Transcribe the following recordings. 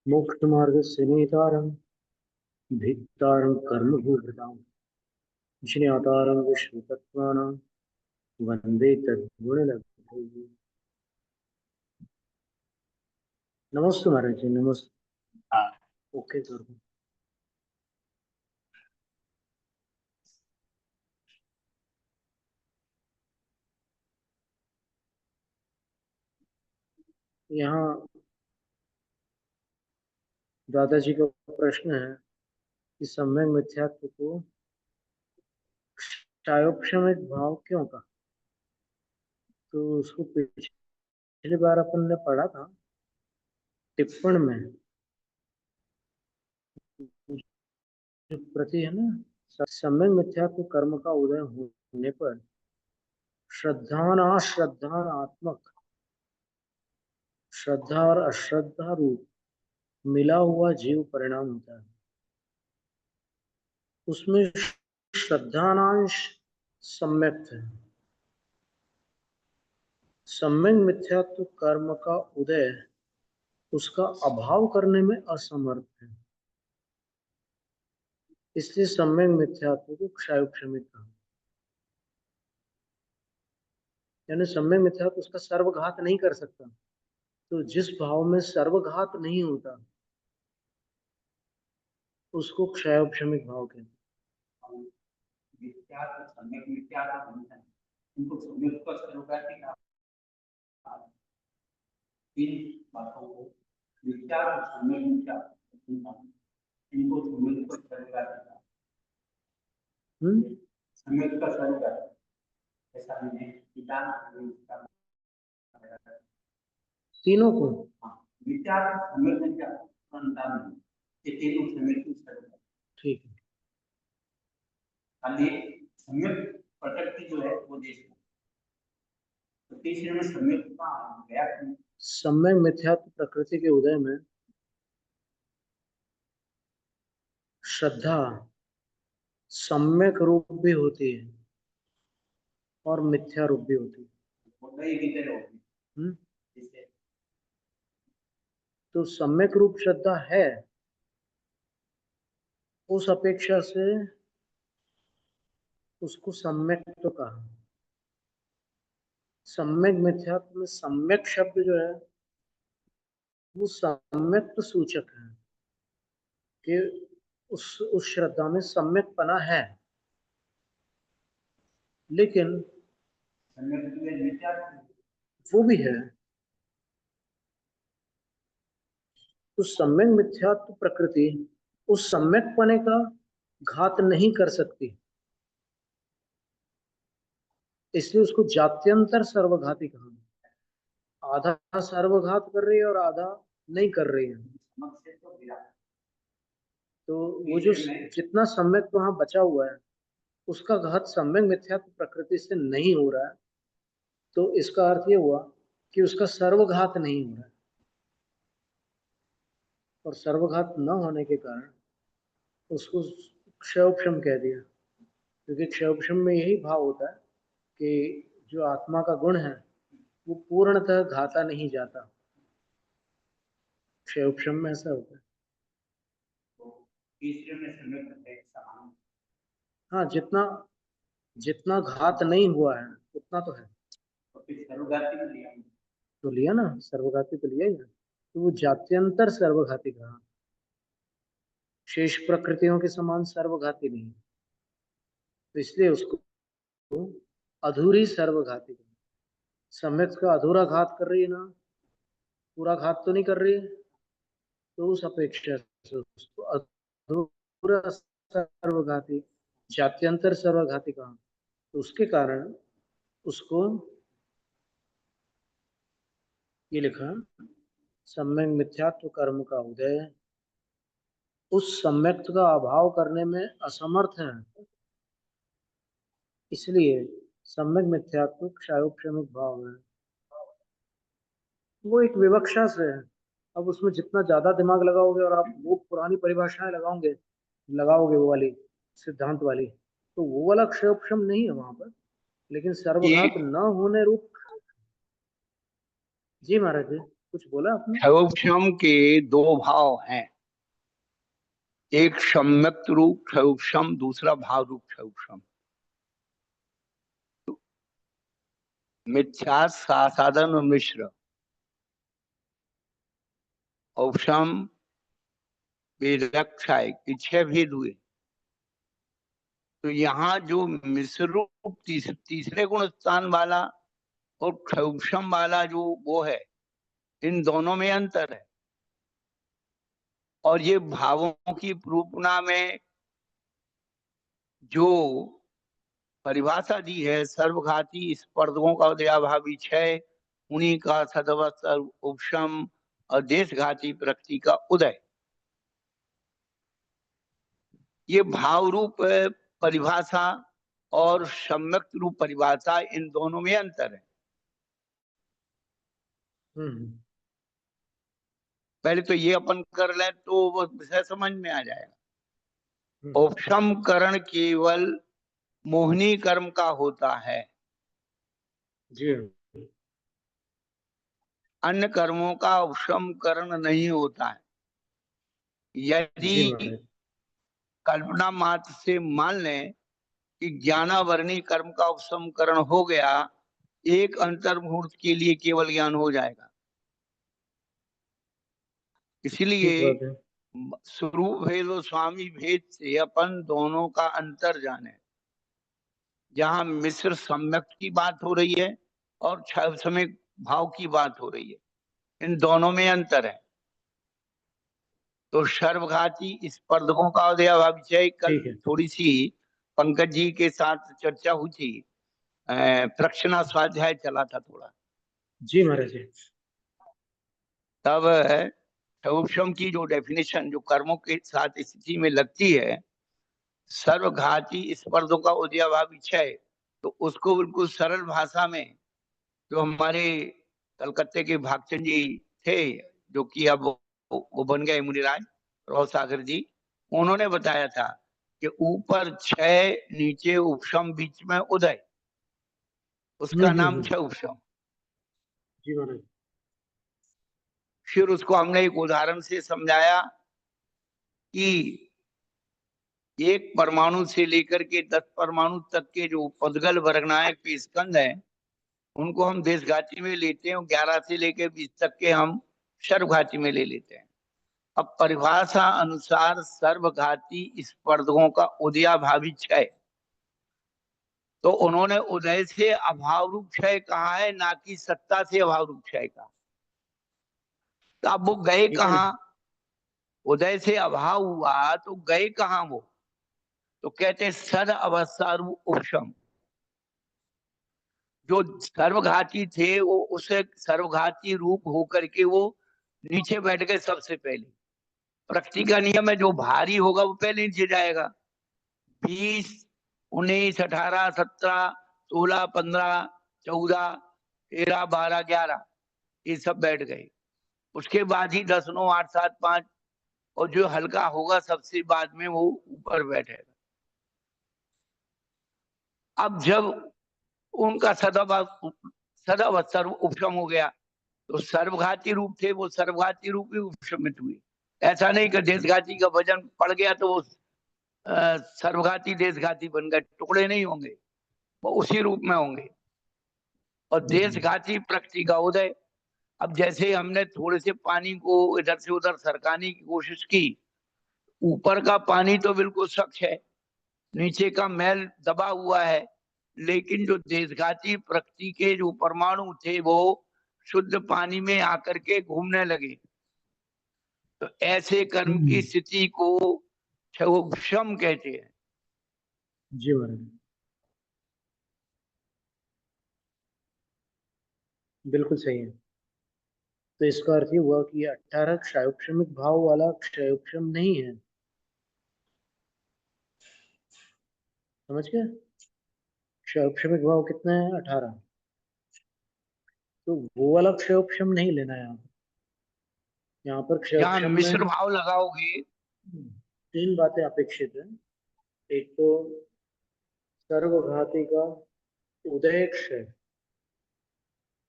मोक्षमार्गस्य नेतारं धिक्तारं कर्मभूभृतां ज्ञातारं विश्वतत्त्वानां वन्दे तद्गुणलब्धये। नमस्ते महाराज जी, नमस्ते। हाँ, ओके सर। यहाँ दादाजी का प्रश्न है कि सम्यक मिथ्यात्व को क्षायोपशमिक भाव क्यों कहा। तो उसको पिछली बार अपन ने पढ़ा था टिप्पण में, जो प्रति है ना, सम्यक मिथ्यात्व कर्म का उदय होने पर श्रद्धानात्मक, श्रद्धा और अश्रद्धा रूप मिला हुआ जीव परिणाम होता है। उसमें श्रद्धानांश सम्यक्त है। सम्यक मिथ्यात्व कर्म का उदय उसका अभाव करने में असमर्थ है, इसलिए सम्यक मिथ्यात्व को क्षायोपशमिक कहा। यानी सम्यक मिथ्यात्व उसका सर्वघात नहीं कर सकता। तो जिस भाव में सर्वघात नहीं होता उसको क्षायोपशमिक भाव कहते हैं। इन बातों को विचार और इनको सम्यक को सम्यक का स्वरूप ऐसा मैंने तीनों को विचार सम्यक ये तीनों सम्यक की स्वरूप है। ठीक है। खाली सम्यक प्रकृति जो है वो देश तो तीसरे में सम्यक का गया। सम्यक मिथ्यात्व प्रकृति के उदय में श्रद्धा सम्यक रूप भी होती है और मिथ्या रूप भी होती है। तो सम्यक रूप श्रद्धा है, उस अपेक्षा से उसको सम्यक तो कहा। सम्यक मिथ्यात्व में सम्यक शब्द जो है वो सम्यक तो सूचक है कि उस श्रद्धा में सम्यक पना है, लेकिन वो भी है तो सम्यक मिथ्यात्व प्रकृति उस सम्यक पने का घात नहीं कर सकती, इसलिए उसको जात्यंतर सर्वघाती कहा। आधा सर्वघात कर रही है और आधा नहीं कर रही है। तो वो जो जितना सम्यक वहां बचा हुआ है उसका घात सम्यक मिथ्यात्व प्रकृति से नहीं हो रहा है। तो इसका अर्थ ये हुआ कि उसका सर्वघात नहीं हो रहा है, और सर्वघात न होने के कारण उसको क्षयोपशम कह दिया, क्योंकि क्षयोपशम में यही भाव होता है कि जो आत्मा का गुण है वो पूर्णतः घाता नहीं जाता। क्षयोपशम में ऐसा होता है। हाँ, जितना जितना घात नहीं हुआ है उतना तो है। तो लिया ना, सर्वघाती तो लिया ही ना। तो वो जात्यंतर सर्वघाती कहा, शेष प्रकृतियों के समान सर्वघाती नहीं, तो इसलिए उसको अधूरी सर्वघाती कहा। सम्यक का अधूरा घात कर रही है ना, पूरा घात तो नहीं कर रही है, तो उस अपेक्षा से उसको अधूरा सर्वघाती, जात्यंतर सर्वघाती कहा। तो उसके कारण उसको ये लिखा, सम्यक मिथ्यात्व कर्म का उदय उस सम्यक्त का अभाव करने में असमर्थ है, इसलिए सम्यक मिथ्यात्व क्षायोपशमिक भाव है। वो एक विवक्षा से है। अब उसमें जितना ज्यादा दिमाग लगाओगे और आप वो पुरानी परिभाषाएं लगाओगे वो वाली सिद्धांत वाली, तो वो वाला क्षयोपशम नहीं है वहां पर, लेकिन सर्वघात न होने रूप। जी महाराज जी। कुछ बोला आपने? क्षयोक्षम के दो भाव हैं, एक सम्यक रूप क्षयोक्षम, दूसरा भाव रूप क्षयोक्षम। मिथ्या, साधन और मिश्र, औषम, वेदक्षाय के 6 भेद हुए। तो यहाँ जो मिश्र रूप तीसरे गुण स्थान वाला और क्षौक्षम वाला जो वो है, इन दोनों में अंतर है। और ये भावों की रूपना में जो परिभाषा दी है, सर्वघाती स्पर्धकों का उदयाभावी क्षय, उन्हीं का सदवत उपशम और देशघाती प्रकृति का उदय, ये भाव रूप परिभाषा और सम्यक रूप परिभाषा, इन दोनों में अंतर है। पहले तो ये अपन कर ले तो वो विषय समझ में आ जाएगा। उपशम करण केवल मोहिनी कर्म का होता है, जी, अन्य कर्मों का उपशम करण नहीं होता है। यदि कल्पना मात्र से मान लें कि ज्ञानावरणी कर्म का उपसमकरण हो गया, एक अंतर्मुहूर्त के लिए केवल ज्ञान हो जाएगा। इसलिए स्वरूप भेद और स्वामी भेद से अपन दोनों का अंतर जाने। जहां मिश्र सम्यक की बात हो रही है और समय भाव की बात हो रही है, इन दोनों में अंतर है। तो सर्वघाती स्पर्धकों का उदयाभावी, कल थोड़ी सी पंकज जी के साथ चर्चा हुई थी, प्रक्षणा स्वाध्याय चला था थोड़ा। जी महाराज जी। तब क्षौक्षम की जो डेफिनेशन जो कर्मों के साथ स्थिति में लगती है, सर्वघाती स्पर्धों का उदयाभावी क्षय, तो उसको बिल्कुल सरल भाषा में जो हमारे कलकत्ते के भागचंद जी थे, जो कि अब वो बन गए मुनिराज राव सागर जी, उन्होंने बताया था कि ऊपर क्षय, नीचे उपशम, बीच में उदय, उसका नाम क्षय उपशम। जी महाराज। फिर उसको हमने एक उदाहरण से समझाया कि एक परमाणु से लेकर के 10 परमाणु तक के जो पदगल वर्गनायक के स्कंद हैं, उनको हम देशघाती में लेते हैं, 11 से लेकर 20 तक के हम सर्वघाती में ले लेते हैं। अब परिभाषा अनुसार सर्वघाती स्पर्धकों का उदयाभावी क्षय, तो उन्होंने उदय से अभाव रूप क्षय कहा है, ना कि सत्ता से अभाव रूप क्षय कहा। तो अब वो गए कहाँ? उदय से अभाव हुआ तो गए कहाँ वो? तो कहते सद अवस्थारू उपशम। जो सर्वघाती थे वो उसे सर्वघाती रूप होकर के वो नीचे बैठ गए सबसे पहले। प्रकृति का नियम है, जो भारी होगा वो पहले नीचे जाएगा। 20, 19, 18, 17, 16, 15, 14, 13, 12, 11 ये सब बैठ गए। उसके बाद ही 10, 9, 8, 7, 5 और जो हल्का होगा सबसे बाद में वो ऊपर बैठेगा। अब जब उनका सदावस्था उपशम हो गया तो सर्वघाती रूप थे, वो सर्वघाती रूप ही उपशमित हुए। ऐसा नहीं कि देशघाती का वजन पड़ गया तो वो सर्वघाती देशघाती बन गए, टुकड़े नहीं होंगे, वो उसी रूप में होंगे। और देशघाती प्रकृति का उदय, अब जैसे हमने थोड़े से पानी को इधर से उधर सरकाने की कोशिश की, ऊपर का पानी तो बिल्कुल स्वच्छ है, नीचे का मैल दबा हुआ है, लेकिन जो देशघाती प्रकृति के जो परमाणु थे वो शुद्ध पानी में आकर के घूमने लगे। तो ऐसे कर्म की स्थिति को क्षयोक्षम कहते हैं। जी महाराज, बिल्कुल सही है। तो इसका अर्थ ये हुआ कि 18 क्षयोक्षमिक भाव वाला क्षयोक्षम नहीं है। समझ गए? क्षयोक्षमिक भाव कितने हैं? 18। तो वो वाला क्षयोक्षम नहीं लेना है यहाँ पर जहाँ क्षयोक्षम में मिश्र भाव लगाओगे, 3 बातें अपेक्षित है। एक तो सर्वघाती का उदय क्षय,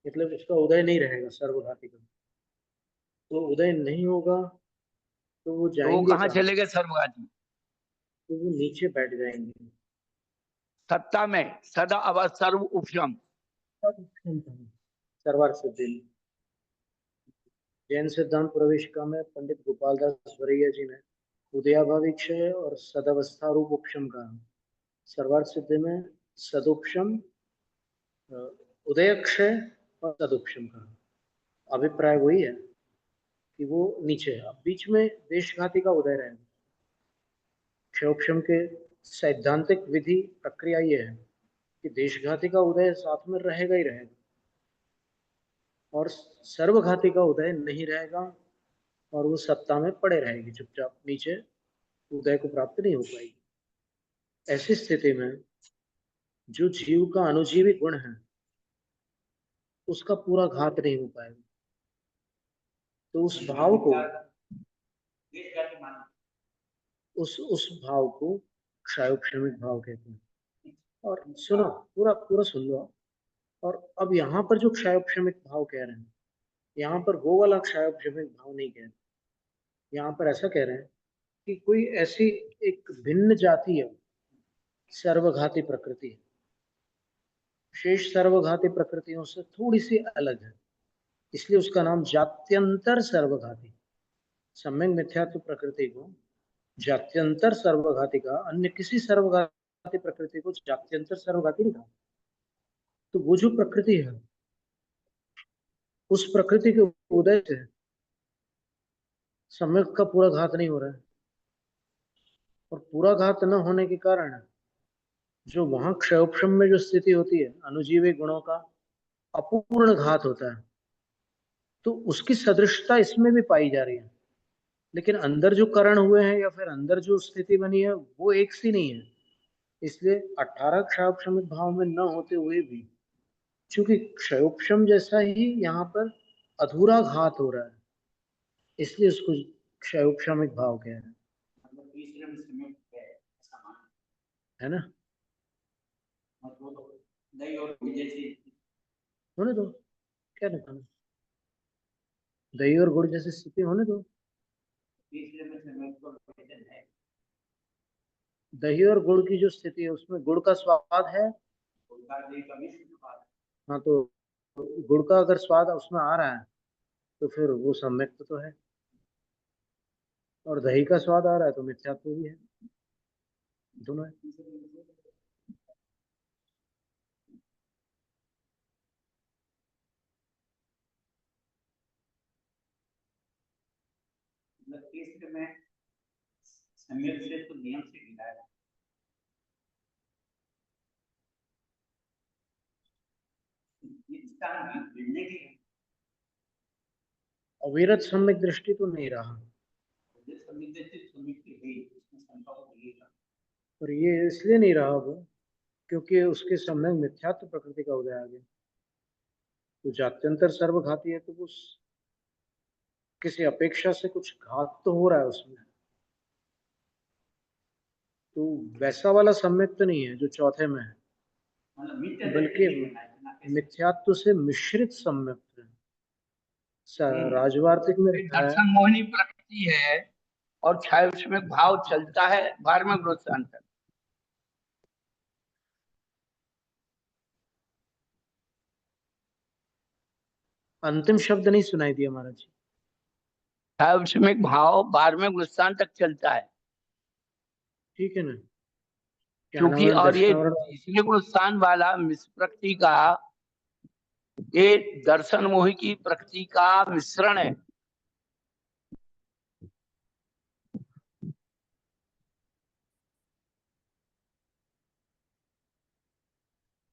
मतलब उसका उदय नहीं रहेगा सर्वघाती का। तो उदय नहीं होगा तो वो तो वो जाएंगे कहाँ कहाँ? चले गए सर्वघाती? तो वो नीचे बैठ जाएंगे। सत्ता में सदा अवध सर्व उपशम। सर्वार्थ सिद्धि में। जैन सिद्धांत प्रवेशिका में पंडित गोपाल दास वरैया जी ने उदयाभावी क्षय और सदवस्था रूप उपशम का सर्वार्थ सिद्धि में सदुपशम, उदय क्षय और सदुपशम का अभिप्राय वही है कि वो नीचे है। अब बीच में देशघाती का उदय रहेगा। क्षयोपशम के सैद्धांतिक विधि प्रक्रिया ये है कि देशघाती का उदय साथ में रहेगा ही रहेगा और सर्वघाती का उदय नहीं रहेगा और वो सत्ता में पड़े रहेगी चुपचाप नीचे, उदय को प्राप्त नहीं हो पाएगी। ऐसी स्थिति में जो जीव का अनुजीवी गुण है उसका पूरा घात नहीं हो पाएगा। तो उस भाव को, उस भाव को क्षयोपशमिक भाव कहते हैं। और सुनो, पूरा पूरा सुन लो। और अब यहाँ पर जो क्षयोपशमिक भाव कह रहे हैं, यहाँ पर वो वाला क्षयोपशमिक भाव नहीं कह रहे। यहाँ पर ऐसा कह रहे हैं कि कोई ऐसी एक भिन्न जाति है, सर्वघाती प्रकृति है, शेष सर्वघाती प्रकृतियों से थोड़ी सी अलग है, इसलिए उसका नाम जात्यंतर सर्वघाती। सम्यक मिथ्यात्व प्रकृति को जात्यंतर सर्वघाती का, अन्य किसी सर्वघाती प्रकृति को जात्यंतर सर्वघाती नहीं कहा। तो वो जो प्रकृति है उस प्रकृति के उदय से सम्यक का पूरा घात नहीं हो रहा है, और पूरा घात न होने के कारण जो वहां क्षयोपशम में जो स्थिति होती है, अनुजीवी गुणों का अपूर्ण घात होता है, तो उसकी सदृशता इसमें भी पाई जा रही है। लेकिन अंदर जो करण हुए हैं या फिर अंदर जो स्थिति बनी है वो एक सी नहीं है। इसलिए 18 क्षयोपशमिक भाव में न होते हुए भी चूंकि क्षयोपशम जैसा ही यहाँ पर अधूरा घात हो रहा है, इसलिए उसको क्षयोपशमिक भाव कह रहे हैं, तीसरे में सम्यक है ऐसा मान है ना? वो तो दही और विजय से होने दो, क्या निकालना, दही और गुड़ जैसी स्थिति होने दो। तीसरे में सम्यक को वचन है। दही और गुड़ की जो स्थिति है उसमें गुड़ का स्वाद है। उनका दही का भी शुद्ध बात हाँ, तो गुड़ का अगर स्वाद उसमें आ रहा है तो फिर वो सम्यक तो है, और दही का स्वाद आ रहा है तो मिथ्यात्व भी है, दोनों है। मतलब तीसरे में सम्यक से तो नियम से गिरा है। इसका गिरने के अविरत सम्यक दृष्टि तो नहीं रहा, और ये इसलिए नहीं रहा वो क्योंकि उसके सम्यक मिथ्यात्व प्रकृति का उदय आ गया। तो जात्यंतर सर्वघाती है तो वो किसी अपेक्षा से कुछ घात तो हो रहा है उसमें, तो वैसा वाला सम्यक तो नहीं है जो चौथे में है, बल्कि मिथ्यात्व से मिश्रित सम्यक है। राजवार्तिक में लिखा है, दर्शन मोहिनी प्रकृति है और क्षयोपशमिक भाव चलता है 12वें ग्रोथांतर। अंतिम शब्द नहीं सुनाई दिया महाराज जी। क्षयोपशमिक भाव 12वें ग्रोथांत तक चलता है, ठीक है ना? क्योंकि ज्ञानावरण और ये दर्शनावरण, तीसरे ग्रोथांत वाला मिश्र प्रकृति का, ये दर्शन मोहि की प्रकृति का मिश्रण है।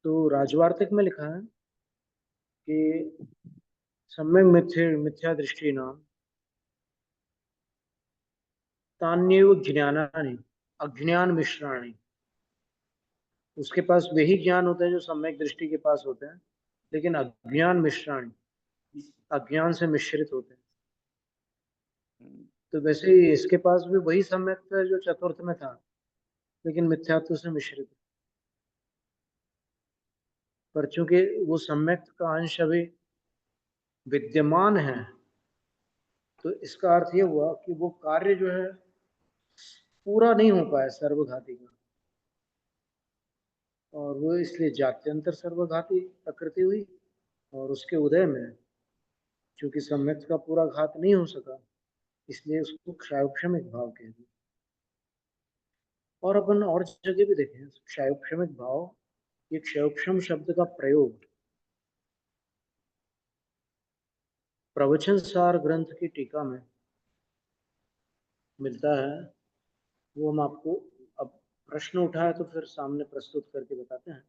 तो राजवार्तिक में लिखा है कि सम्यक मिथ्या दृष्टि नाम तान्यव ज्ञानानि अज्ञान मिश्राणि। उसके पास वही ज्ञान होता है जो सम्यक दृष्टि के पास होते हैं, लेकिन अज्ञान मिश्राणि, अज्ञान से मिश्रित होते हैं। तो वैसे ही इसके पास भी वही सम्यक है जो चतुर्थ में था, लेकिन मिथ्यात्व से मिश्रित है। पर चूंकि वो सम्यक का अंश अभी विद्यमान है तो इसका अर्थ ये हुआ कि वो कार्य जो है पूरा नहीं हो पाया सर्वघाती का, और वो इसलिए जात्यंतर सर्वघाती प्रकृति हुई, और उसके उदय में चूंकि सम्यक का पूरा घात नहीं हो सका, इसलिए उसको क्षयोपशमिक भाव कह दिया। और अपन और जगह भी देखें क्षयोपशमिक भाव, ये क्षयोपशम शब्द का प्रयोग प्रवचन सार ग्रंथ की टीका में मिलता है। वो हम आपको अब प्रश्न उठाए तो फिर सामने प्रस्तुत करके बताते हैं।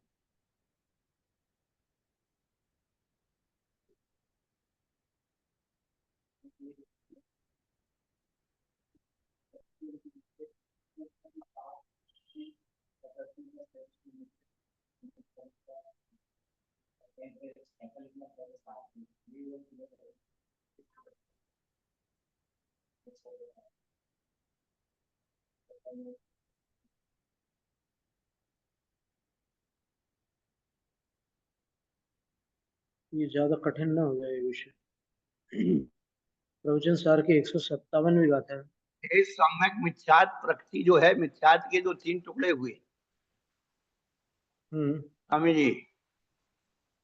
ये ज्यादा कठिन ना हो जाए ये विषय। प्रवचन सार की 157वीं गाथा है। ये सम्यक मिथ्यात प्रकृति जो है, मिथ्यात के जो 3 टुकड़े हुए स्वामी जी,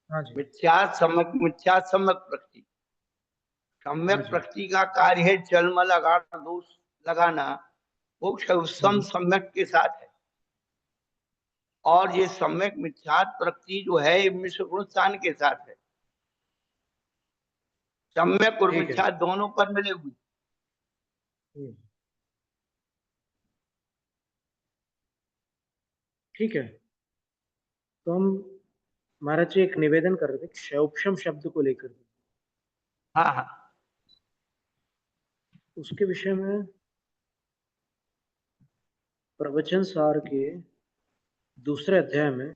हाँ जी। मिथ्यात सम्यक प्रकृति। हाँ सम्यक जी। प्रकृति का कार्य है जन्म लगाना, दोष लगाना, वो सम्यक के साथ है। और ये सम्यक मिथ्यात प्रकृति जो है, ये मिश्र गुण स्थान के साथ है। सम्यक और ठीक है। मिथ्यात दोनों पर मिले हुए। ठीक है, तो हम महाराज जी एक निवेदन कर रहे थे क्षयोपशम शब्द को लेकर, हाँ हाँ, उसके विषय में प्रवचन सार के दूसरे अध्याय में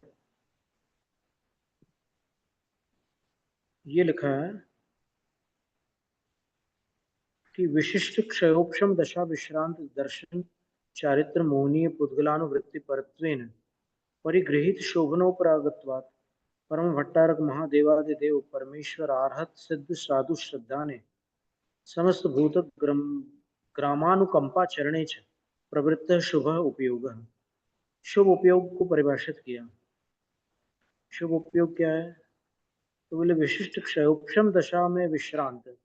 ये लिखा है कि विशिष्ट क्षयोपशम दशा विश्रांत दर्शन चारित्र मोहनीय पुद्गलानुवृत्ति परत्वेन परिगृहित शोभनोपरागत्वात् परम भट्टारक महादेवादिदेव परमेश्वर आर्हत सिद्ध साधु श्रद्धा ने समस्त भूत ग्रामानुकंपा चरणे च प्रवृत्त शुभ उपयोग। शुभ उपयोग को परिभाषित किया। शुभ उपयोग क्या है? तो बोले विशिष्ट क्षयोपशम दशा में विश्रांत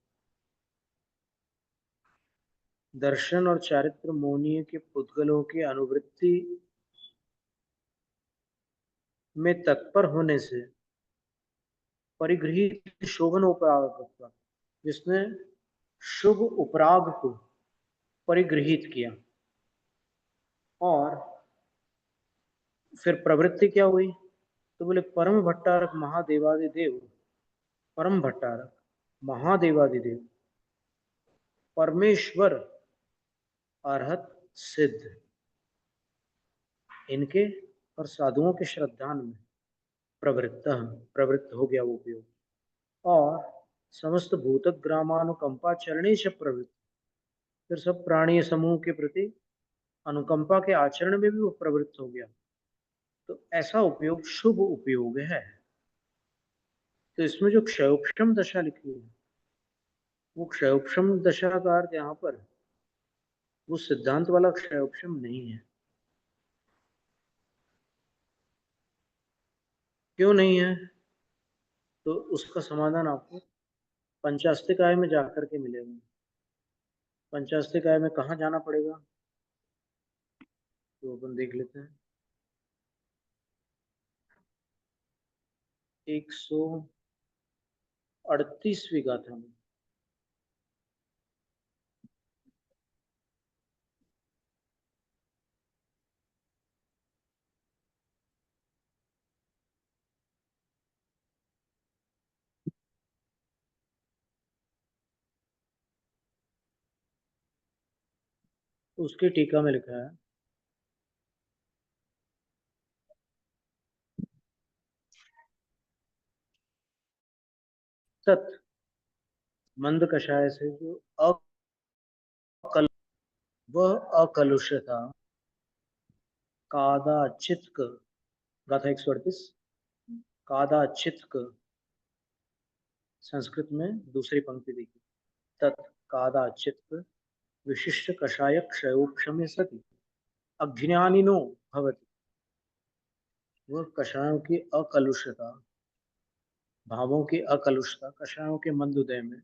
दर्शन और चारित्र मोनीय के पुद्गलों की अनुवृत्ति में तत्पर होने से परिगृहित शोभन उपराग, जिसने शुभ उपराग को परिगृहित किया, और फिर प्रवृत्ति क्या हुई? तो बोले परम भट्टारक महादेवादिदेव, परम भट्टारक महादेवादिदेव परमेश्वर अरहत सिद्ध, इनके और साधुओं के श्रद्धान में प्रवृत्त हो गया वो उपयोग, और समस्त भूतक ग्रामानुकंपा चरणी से प्रवृत्त, फिर सब प्राणी समूह के प्रति अनुकंपा के आचरण में भी वो प्रवृत्त हो गया। तो ऐसा उपयोग शुभ उपयोग है। तो इसमें जो क्षयोपशम दशा लिखी है, वो क्षयोपशम दशा का अर्थ यहाँ पर वो सिद्धांत वाला क्षयोपशम नहीं है। क्यों नहीं है? तो उसका समाधान आपको पंचास्तिकाय में जाकर के मिलेगा। पंचास्तिकाय में कहाँ जाना पड़ेगा तो अपन देख लेते हैं। 138वीं गाथा में उसकी टीका में लिखा है तत् मंद कषाय से जो अकल वह अकलुषता कादाचित्क, गाथा 138, कादाचित्क, संस्कृत में दूसरी पंक्ति देखिए, तत् कादाचित् विशिष्ट कषाय क्षयोक्षमे सति अज्ञानिनो भवति। वह कषायों की अकलुषता, भावों की अकलुषता कषायों के मंदोदय में,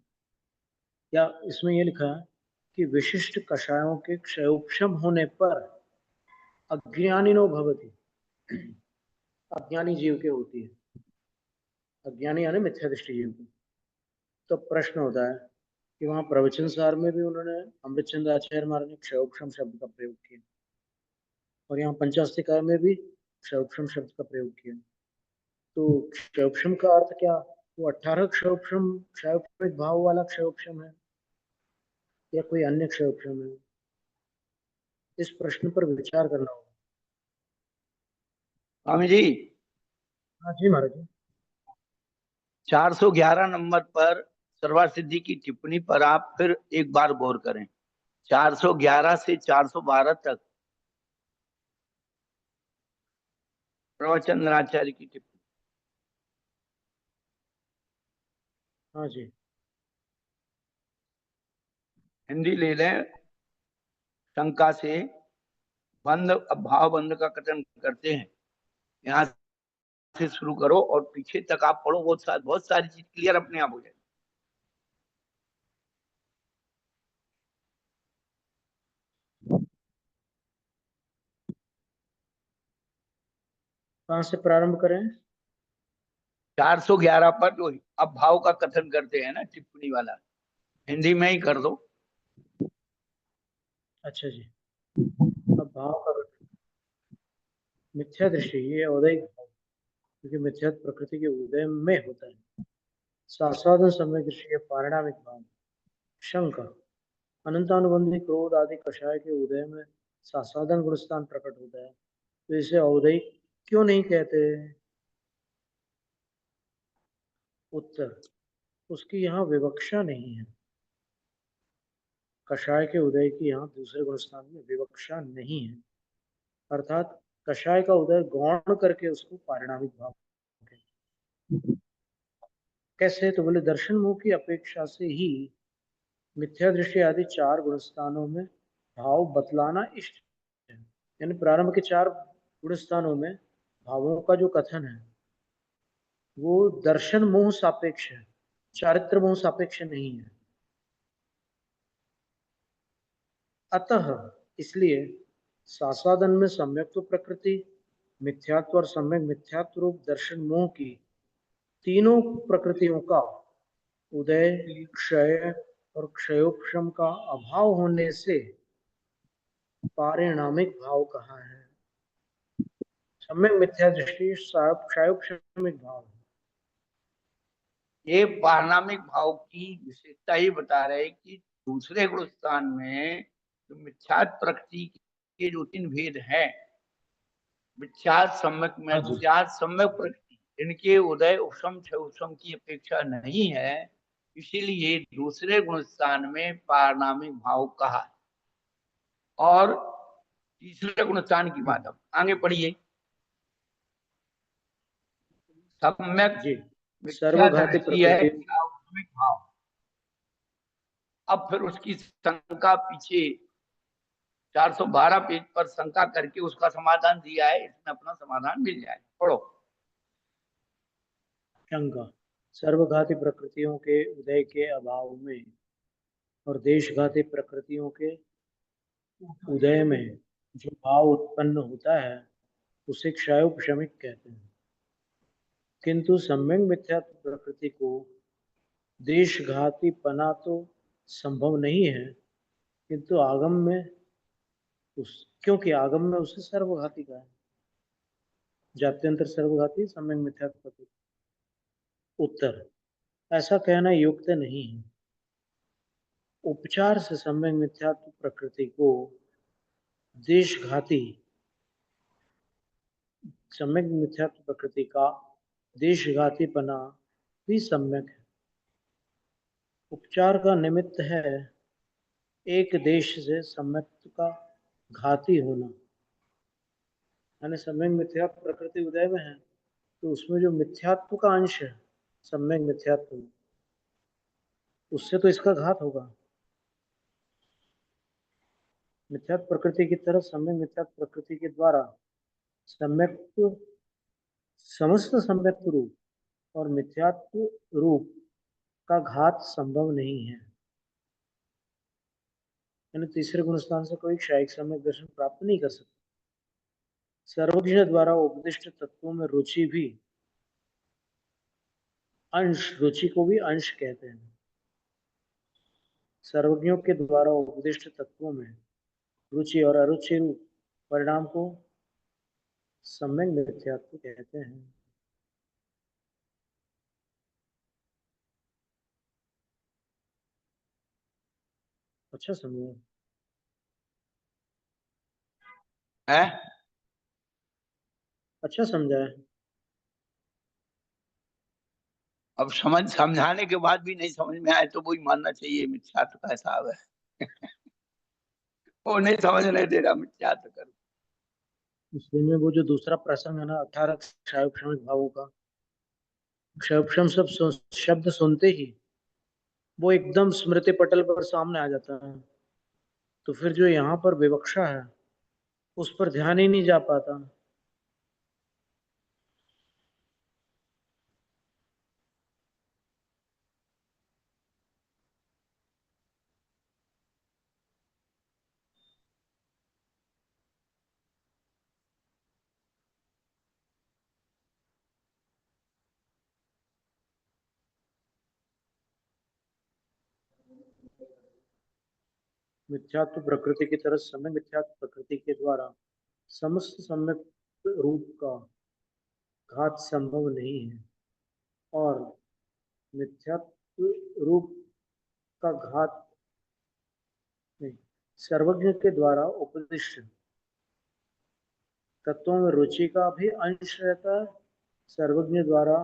या इसमें यह लिखा है कि विशिष्ट कषायों के क्षयोक्षम होने पर अज्ञानिनो भवति, अज्ञानी जीव के होती है, अज्ञानी यानी मिथ्या दृष्टि जीव की। तो प्रश्न होता है कि वहां प्रवचन सार में भी उन्होंने अमृतचंद्र आचार्य महाराज ने क्षयोक्षम शब्द का प्रयोग किया और यहाँ पंचास्तिकार में भी क्षयोक्षम शब्द का प्रयोग किया। तो क्षयोक्षम का अर्थ क्या, वो 18 क्षयोक्षम क्षयोक्षमिक भाव वाला क्षयोक्षम है या कोई अन्य क्षयोक्षम है? इस प्रश्न पर विचार करना होगा। स्वामी जी, हाँ जी महाराज जी। 411 नंबर पर सर्वासिद्धि की टिप्पणी पर आप फिर एक बार गौर करें। 411 से 412 तक प्रवचंद्राचार्य की टिप्पणी। हाँ जी। हिंदी ले लें। शंका से बंध भाव बंध का कथन करते हैं, यहाँ से शुरू करो और पीछे तक आप पढ़ो, बहुत सारी चीज क्लियर अपने आप हो जाए। कहाँ से प्रारंभ करें? 411 पर जो अब भाव का कथन करते हैं ना, टिप्पणी वाला, हिंदी में ही कर दो। अच्छा जी। अब भाव का मिथ्या दृष्टि, ये औदैहिक भाव, क्योंकि मिथ्या प्रकृति के उदय में होता है। सासाधन समय दृष्टि के पारिणामिक भाव। शंका, अनंतानुबंधी क्रोध आदि कषाय के उदय में सासाधन गुणस्थान प्रकट होता है, तो इसे औदैहिक क्यों नहीं कहते? उत्तर, उसकी यहाँ विवक्षा नहीं है। कषाय के उदय की यहाँ दूसरे गुणस्थान में विवक्षा नहीं है, अर्थात कषाय का उदय गौण करके उसको पारिणामिक भाव कहते हैं। कैसे? तो बोले दर्शन मोह की अपेक्षा से ही मिथ्या दृष्टि आदि 4 गुणस्थानों में भाव बतलाना इष्ट है। यानी प्रारंभ के 4 गुणस्थानों में भावों का जो कथन है वो दर्शन मोह सापेक्ष है, चारित्र मोह सापेक्ष नहीं है। अतः इसलिए सासादन में सम्यक्त्व प्रकृति, मिथ्यात्व और सम्यक मिथ्यात्व रूप दर्शन मोह की तीनों प्रकृतियों का उदय, क्षय और क्षयोक्षम का अभाव होने से पारिणामिक भाव कहा है। सम्यक मिथ्या दृष्टि क्षयोक्षमिक भाव है। ये पारिणामिक भाव की विशेषता ही बता रहे हैं कि दूसरे गुणस्थान में जो मिथ्यात् प्रकृति के जो 3 भेद हैं, मिथ्यात् सम्यक मिथ्यात् सम्यक प्रकृति, इनके उदय उपशम क्षय उपशम की अपेक्षा नहीं है, इसीलिए दूसरे गुणस्थान में पारिणामिक भाव कहा है। और तीसरे गुणस्थान की बात अब आगे पढ़िए। सम्यक जी, मिथ्या सर्वघाती दृष्टि है प्रकृति। क्षयात्मिक भाव। अब फिर उसकी शंका पीछे 412 पेज पर शंका करके उसका समाधान दिया है, इसमें अपना समाधान मिल जाए। पढ़ो। शंका, सर्वघाती प्रकृतियों के उदय के अभाव में और देशघाती प्रकृतियों के उदय में जो भाव उत्पन्न होता है उसे क्षयोपशमिक कहते हैं। किंतु सम्यक मिथ्या प्रकृति को देशघाती पना तो संभव नहीं है, किंतु आगम में क्योंकि आगम में उसे सर्वघाती का है। जात्यंतर सर्वघाती सम्यक मिथ्या प्रकृति। उत्तर, ऐसा कहना युक्त नहीं है। उपचार से सम्यक मिथ्यात्व प्रकृति को देशघाती, सम्यक मिथ्यात्व प्रकृति का देशघातीपना भी सम्यक है। उपचार का निमित्त है एक देश से सम्यक का घाती होना, यानी सम्यक मिथ्यात्व प्रकृति उदय में है तो उसमें जो मिथ्यात्व का अंश है, सम्यक मिथ्यात्व, उससे तो इसका घात होगा। मिथ्यात्व प्रकृति की तरफ सम्यक मिथ्यात्व प्रकृति के द्वारा सम्यक समस्त सम्यक रूप और मिथ्यात्व रूप का घात संभव नहीं है। यानी तीसरे गुणस्थान से कोई क्षयिक सम्यक दर्शन प्राप्त नहीं कर सकता। सर्वज्ञ द्वारा उपदिष्ट तत्वों में रुचि भी अंश, रुचि को भी अंश कहते हैं। सर्वज्ञों के द्वारा उपदिष्ट तत्वों में रुचि और अरुचि रूप परिणाम को सम्यक मिथ्यात्व कहते हैं। अच्छा समझो है। अच्छा समझा है। अब समझाने के बाद भी नहीं समझ में आए तो वही मानना चाहिए मिथ्यात्व का हिसाब है। वो नहीं समझने दे रहा मिथ्यात्व कर। इसलिए में वो जो दूसरा प्रसंग है ना 18 क्षयोक्षमिक भावों का, क्षयोक्षम सब शब्द सुनते ही वो एकदम स्मृति पटल पर सामने आ जाता है। तो फिर जो यहाँ पर विवक्षा है उस पर ध्यान ही नहीं जा पाता। मिथ्यात्व प्रकृति की तरह समय मिथ्यात्व प्रकृति के द्वारा समस्त सम्यक रूप का घात संभव नहीं है और मिथ्यात्व रूप का घात नहीं। सर्वज्ञ के द्वारा उपदिष्ट तत्वों में रुचि का भी अंश रहता है। सर्वज्ञ द्वारा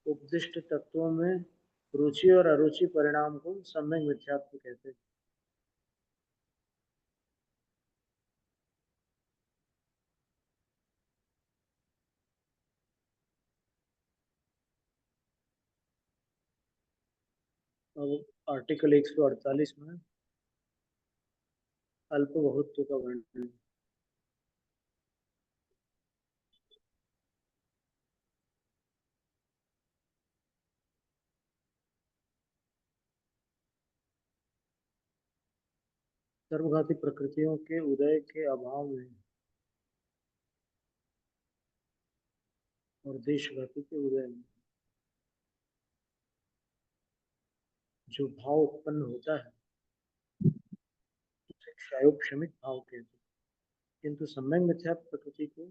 उपदिष्ट तत्वों में रुचि और अरुचि परिणाम को सम्यक मिथ्यात्व कहते हैं। अब आर्टिकल 148 में अल्प बहुत्व का वर्णन। सर्वघाती प्रकृतियों के उदय के अभाव में और देशघाती के उदय में जो भाव उत्पन्न होता है उसे क्षयोक्षमिक भाव कहते हैं। किंतु सम्यक मिथ्यात्व प्रकृति को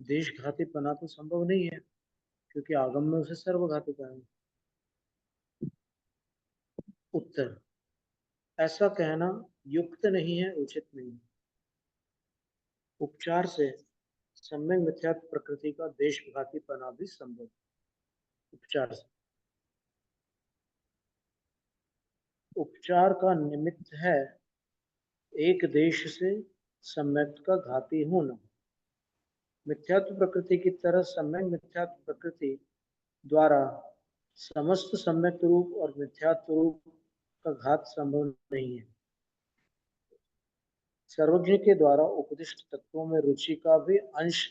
देशघाती पना तो संभव नहीं है क्योंकि आगम में उसे सर्वघाती कहा है। उत्तर, ऐसा कहना युक्त नहीं है, उचित नहीं। उपचार से सम्यक मिथ्यात्व प्रकृति का देशघाती पना भी संभव। उपचार से, उपचार का निमित्त है एक देश से सम्यक का घाती होना। मिथ्यात्व प्रकृति की तरह सम्यक मिथ्यात्व प्रकृति द्वारा समस्त सम्यक रूप और मिथ्यात्व रूप का घात संभव नहीं है। सर्वज्ञ के द्वारा उपदिष्ट तत्वों में रुचि का भी अंश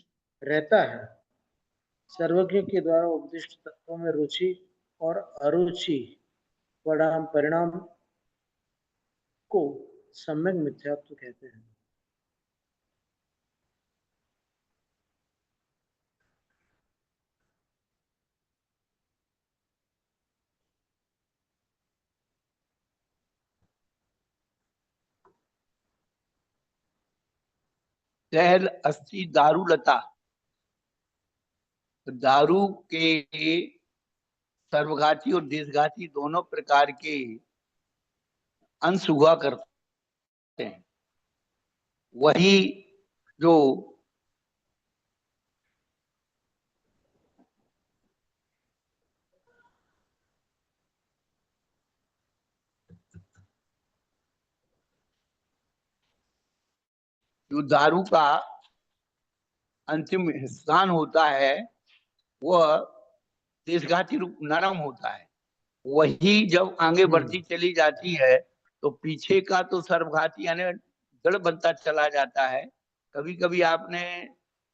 रहता है। सर्वज्ञ के द्वारा उपदिष्ट तत्वों में रुचि और अरुचि परिणाम को सम्यक मिथ्यात्व कहते हैं। सहल अस्थि दारू लता, दारू के सर्वघाती और देशघाती दोनों प्रकार के अंश हुआ करते हैं। वही जो दारू का अंतिम स्थान होता है वह देशघाती रूप नरम होता है। वही जब आगे बढ़ती चली जाती है तो पीछे का तो सर्वघाती यानी जड़ बनता चला जाता है। कभी कभी आपने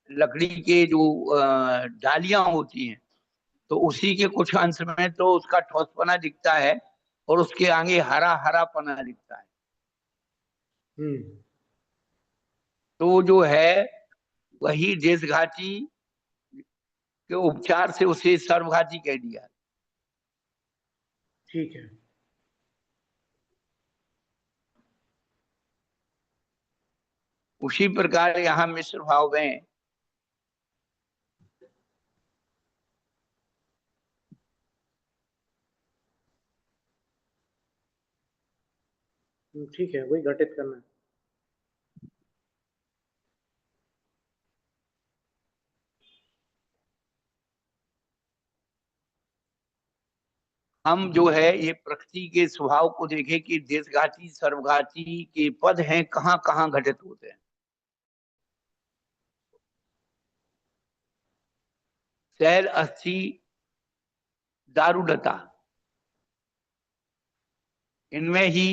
लकड़ी के जो डालियां होती हैं, तो उसी के कुछ अंश में तो उसका ठोसपना दिखता है और उसके आगे हरा हरा पना दिखता है। हम्म। तो जो है वही देशघाती के उपचार से उसे सर्वघाती कह दिया। ठीक है। उसी प्रकार यहाँ मिश्र भाव में ठीक है, वही घटित करना है। हम जो है ये प्रकृति के स्वभाव को देखें कि देशघाती सर्वघाती के पद हैं, कहाँ कहाँ घटित होते हैं। शैल, अस्थि, दारुलता, इनमें ही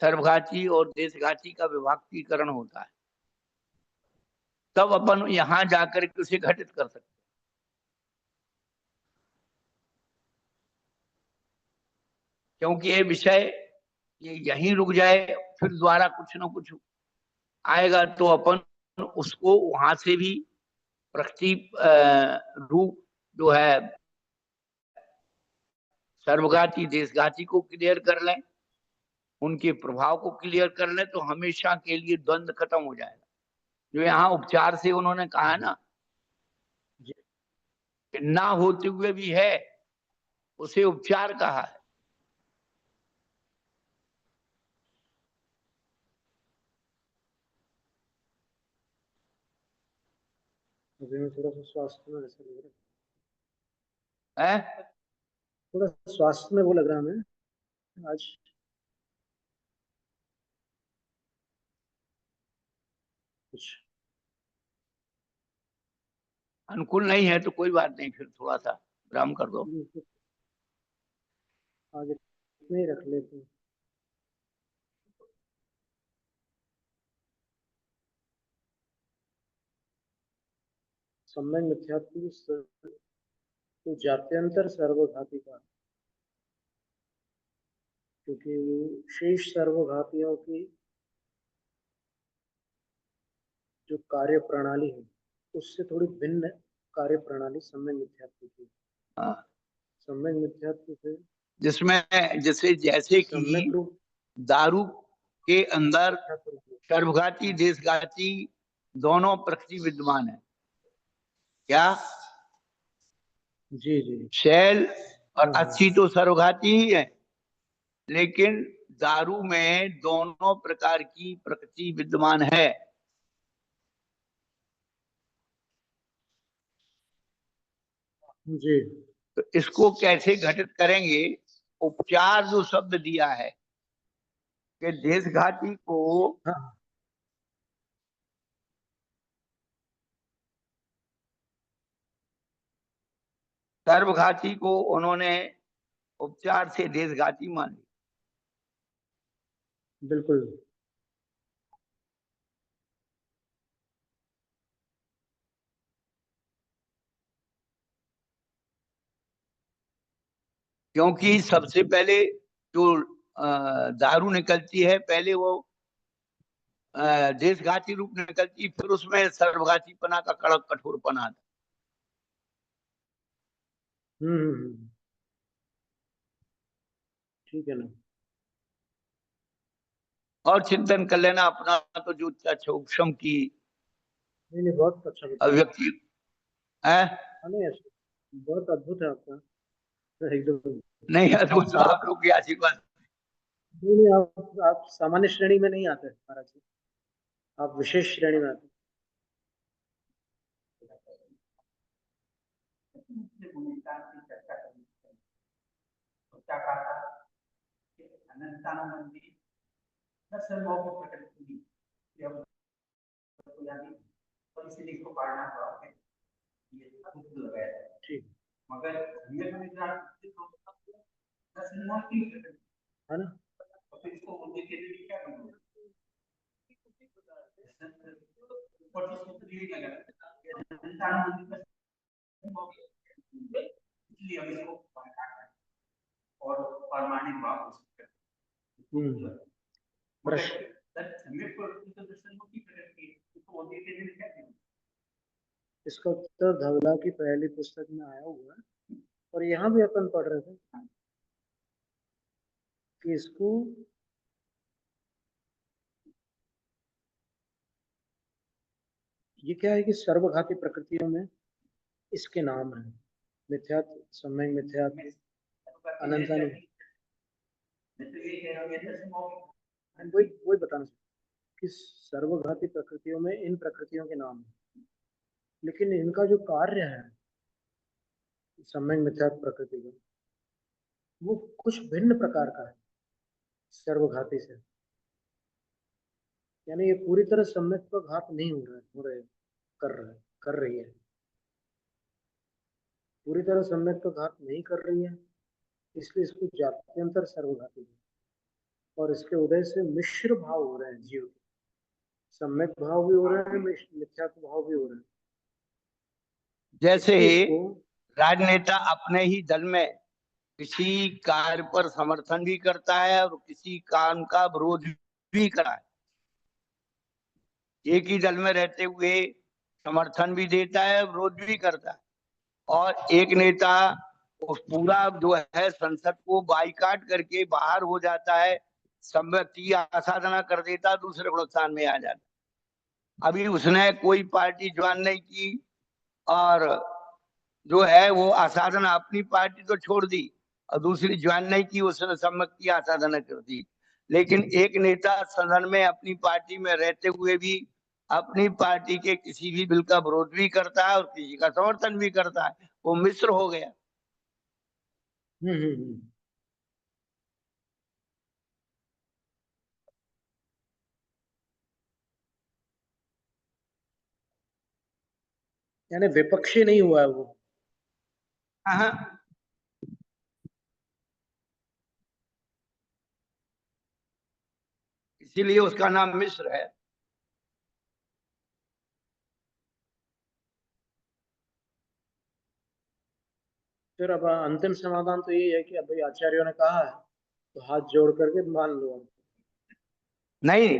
सर्वघाती और देशघाती का विभक्तीकरण होता है। तब अपन यहां जाकर के उसे घटित कर सकते हैं। क्योंकि ये विषय ये यहीं रुक जाए, फिर द्वारा कुछ ना कुछ आएगा तो अपन उसको वहां से भी प्रकृति रूप जो है सर्वघाती देशघाती को क्लियर कर लें, उनके प्रभाव को क्लियर कर लें, तो हमेशा के लिए द्वंद्व खत्म हो जाएगा। जो यहाँ उपचार से उन्होंने कहा है ना जी। कि ना होते हुए भी है, उसे उपचार कहा है। अभी मैं थोड़ा सा स्वास्थ्य में ऐसा लग है? रहा है, थोड़ा स्वास्थ्य में वो लग रहा है हमें आज। कुछ अनुकूल नहीं है तो कोई बात नहीं, फिर थोड़ा सा विराम कर दो। आज इतने ही रख लेते हैं। सम्यक मिथ्यात्व तो जात्यंतर सर्वघाती का, क्योंकि शेष सर्वघातियों की जो कार्य प्रणाली है उससे थोड़ी भिन्न कार्य प्रणाली सम्यक मिथ्यात्व की। हाँ, सम्यक मिथ्यात्व से जिसमें जैसे जैसे कि सम्यक रूप दारू के अंदर मिथ्यात्व रूप। सर्वघाती देशघाती दोनों प्रकृति विद्यमान है क्या? जी जी। शैल और हाँ हाँ। अस्थि तो सर्वघाती ही है, लेकिन दारू में दोनों प्रकार की प्रकृति विद्यमान है। जी। तो इसको कैसे घटित करेंगे? उपचार जो शब्द दिया है कि देशघाती को हाँ सर्वघाती को उन्होंने उपचार से देशघाती मान लिया। बिल्कुल। क्योंकि सबसे पहले जो दारू निकलती है, पहले वो देशघाती रूप निकलती, फिर उसमें सर्वघाती पना का कड़क कठोरपना आता। हम्म। ठीक है ना। और चिंतन कर लेना अपना, तो जो उपशम की नहीं नहीं, बहुत अच्छा बताया। अभिव्यक्ति है। हाँ, नहीं ऐसा बहुत अद्भुत है आपका एकदम। नहीं है तो आप सारा आप लोग की आशीर्वाद। नहीं नहीं, आप सामान्य श्रेणी में नहीं आते महाराज जी, आप विशेष श्रेणी में आते। मुझसे भूमिका की चर्चा करनी चाहिए। तो क्या कहा था कि अनंतानंदी दर्शन को प्रकट की जब तो यानी और इसीलिए इसको पढ़ना पड़ा है, ये खुद लगाया है। ठीक मगर ये में दर्शन की प्रकट है ना। तो फिर इसको बोलने के लिए क्या करूँ? और जो सूत्र यही लगा अनंतान मंदिर इसलिए हम इसको और परमाणु भाव इसका उत्तर धवला की पहली पुस्तक में आया हुआ है और यहाँ भी अपन पढ़ रहे थे कि इसको ये क्या है कि सर्वघाती प्रकृतियों में इसके नाम है मिथ्यात्व, सम्यक मिथ्यात्व, अनंतानुभव। वही बताना कि सर्वघाती प्रकृतियों में इन प्रकृतियों के नाम है, लेकिन इनका जो कार्य है सम्यक मिथ्यात्व प्रकृति का वो कुछ भिन्न प्रकार का है सर्वघाती से। यानी ये पूरी तरह सम्यक का घात नहीं कर रही है पूरी तरह सम्यक का घात नहीं कर रही है, इसलिए इसको जात्यंतर सर्वघाती है। और इसके उदय से मिश्र भाव हो रहे हैं जीव के, सम्यक भाव भी हो रहे हैं, मिथ्यात्व भाव भी हो रहे हैं। जैसे राजनेता अपने ही दल में किसी कार्य पर समर्थन भी करता है और किसी काम का विरोध भी करता है। एक ही दल में रहते हुए समर्थन भी देता है, विरोध भी करता है। और एक नेता उस पूरा जो है संसद को बाइकाट करके बाहर हो जाता है, सम्मति आसाधना कर देता, दूसरे को नुकसान में आ जाता। अभी उसने कोई पार्टी ज्वाइन नहीं की और जो है वो आसाधना अपनी पार्टी तो छोड़ दी और दूसरी ज्वाइन नहीं की, उसने सम्मति आसाधना कर दी। लेकिन एक नेता सदन में अपनी पार्टी में रहते हुए भी अपनी पार्टी के किसी भी बिल का विरोध भी करता है और किसी का समर्थन भी करता है, वो मिश्र हो गया। यानी विपक्षी नहीं हुआ है वो। हाँ, इसीलिए उसका नाम मिश्र है। फिर अब अंतिम समाधान तो यही है कि अब आचार्यों ने कहा है तो हाथ जोड़ करके मान लो। नहीं,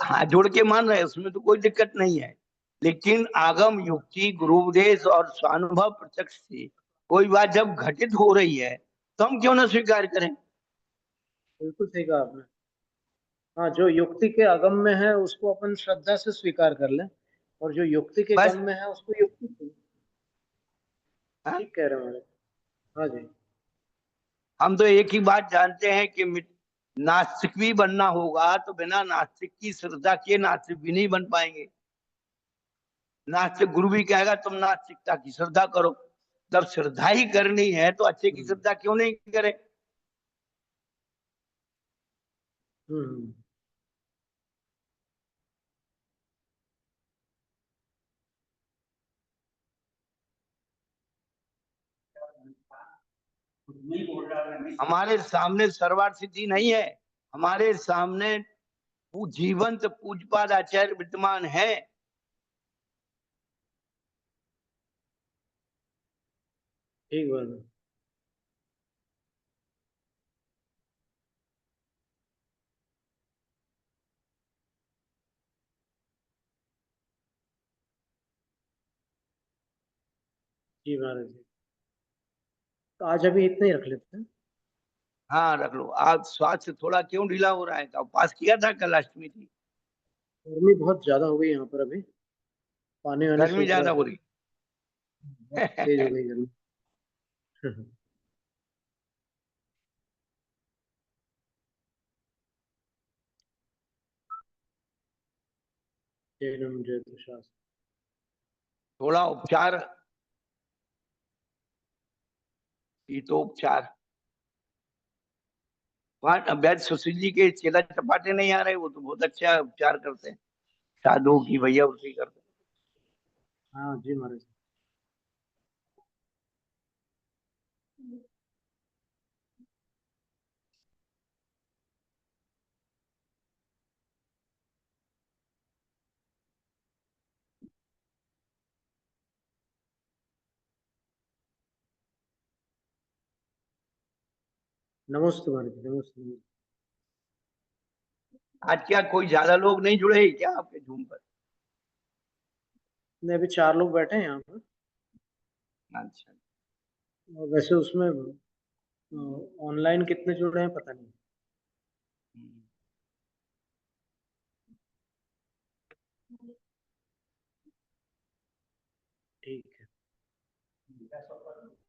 हाथ जोड़ के मान रहे, उसमें तो कोई दिक्कत नहीं है, लेकिन आगम युक्ति गुरुपदेश और स्वानुभव प्रत्यक्ष से कोई बात जब घटित हो रही है तो हम क्यों ना स्वीकार करें। बिल्कुल सही कहा आपने। हाँ, जो युक्ति के अगम में है उसको अपन श्रद्धा से स्वीकार कर लें और जो युक्ति के बस। गम में है उसको युक्ति से। हाँ? ठीक कह रहे हैं। हाँ जी। हम तो एक ही बात जानते हैं कि नास्तिक भी बनना होगा तो बिना नास्तिक की श्रद्धा के नास्तिक भी नहीं बन पाएंगे। नास्तिक गुरु भी कहेगा तुम नास्तिकता की श्रद्धा करो, जब श्रद्धा ही करनी है तो अच्छे की श्रद्धा क्यों नहीं करे। हम्म। हमारे सामने सर्वार्थ सिद्धि नहीं है, हमारे सामने जीवंत पूजपाद आचार्य विद्यमान है। ठीक बात है। जी महाराज जी, तो आज अभी इतना ही रख लेते हैं। हाँ रख लो। आज स्वास्थ्य थोड़ा क्यों ढीला हो रहा है, तो पास किया था, कल अष्टमी थी। गर्मी बहुत ज्यादा हो गई यहाँ पर, अभी पानी वानी गर्मी सूख रहा ज्यादा हो है। रही। बहुत तेज हो गई गर्मी। जय नम जय तुषार। थोड़ा उपचार, शीतोपचार। वहाँ वैद्य सुशील जी के चेला चपाटे नहीं आ रहे, वो तो बहुत अच्छा उपचार करते हैं, साधुओं की भैया उसी करते हैं। हाँ जी महाराज। नमस्ते भारती, नमस्ते। आज क्या कोई ज्यादा लोग नहीं जुड़े हैं क्या आपके झूम पर? नहीं, अभी 4 लोग बैठे हैं यहाँ पर। अच्छा। और वैसे उसमें ऑनलाइन कितने जुड़े हैं पता नहीं। हम्म। ठीक है। That's what